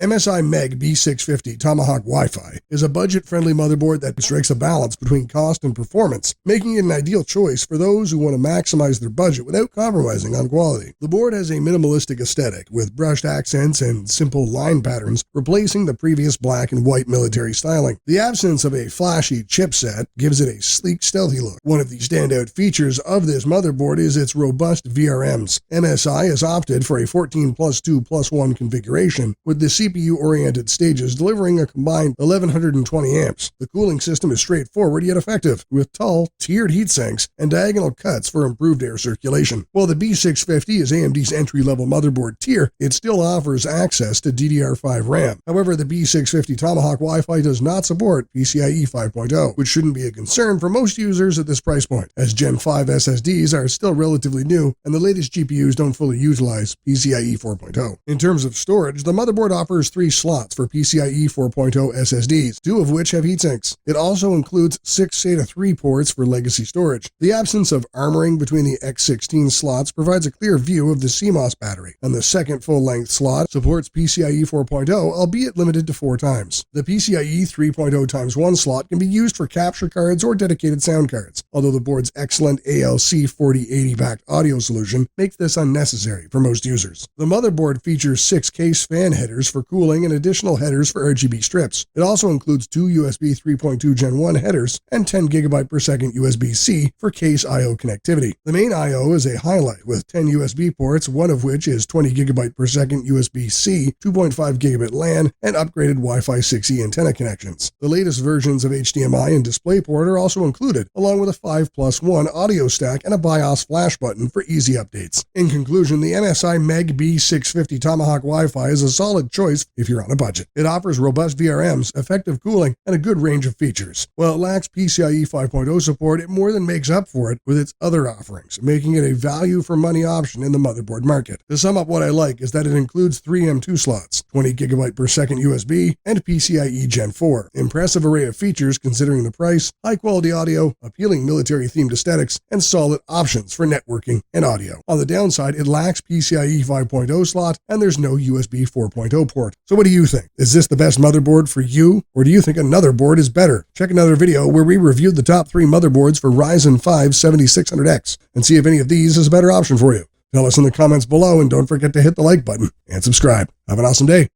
MSI Meg B650 Tomahawk WiFi is a budget-friendly motherboard that strikes a balance between cost and performance, making it an ideal choice for those who want to maximize their budget without compromising on quality. The board has a minimalistic aesthetic with brushed accents and simple line patterns, replacing the previous black and white military styling. The absence of a flashy chipset gives it a sleek, stealthy look. One of the standout features of this motherboard is its robust VRMs. MSI has opted for a 14+2+1 configuration, with the CPU-oriented stages delivering a combined 1120 amps. The cooling system is straightforward yet effective, with tall, tiered heat sinks and diagonal cuts for improved air circulation. While the B650 is AMD's entry-level motherboard tier, it still offers access to DDR5 RAM. However, the B650 Tomahawk WiFi does not support PCIe 5.0, which shouldn't be a concern for most users at this price point, as Gen 5 SSDs are still relatively new and the latest GPUs don't fully utilize PCIe 4.0. In terms of storage, the motherboard offers 3 slots for PCIe 4.0 SSDs, 2 of which have heatsinks. It also includes 6 SATA 3 ports for legacy storage. The absence of armoring between the X16 slots provides a clear view of the CMOS battery, and the second full-length slot supports PCIe 4.0, albeit limited to 4 times. The PCIe 3.0x1 slot can be used for capture cards or dedicated sound cards, although the board's excellent ALC 4080 backed audio solution makes this unnecessary for most users. The motherboard features 6 case fan headers for cooling and additional headers for RGB strips. It also includes 2 USB 3.2 Gen 1 headers and 10 GB per second USB-C for case I/O connectivity. The main I/O is a highlight with 10 USB ports, one of which is 20 GB per second USB-C, 2.5 gigabit LAN, and upgraded Wi-Fi 6E antenna connections. The latest versions of HDMI and DisplayPort are also included, along with a 5+1 audio stack and a BIOS flash button for easy updates. In conclusion, the MSI Meg B650 Tomahawk WiFi is a solid choice if you're on a budget. It offers robust VRMs, effective cooling, and a good range of features. While it lacks PCIe 5.0 support, it more than makes up for it with its other offerings, making it a value-for-money option in the motherboard market. To sum up, what I like is that it includes 3 M2 slots, 20 GB per second USB, and PCIe Gen 4. Impressive array of features considering the price, high-quality audio, appealing military-themed aesthetics, and solid options for networking and audio. On the downside, it lacks PCIe 5.0 slot, and there's no USB 4.0 port. So what do you think? Is this the best motherboard for you, or do you think another board is better? Check another video where we reviewed the top 3 motherboards for Ryzen 5 7600X and see if any of these is a better option for you. Tell us in the comments below, and don't forget to hit the like button and subscribe. Have an awesome day.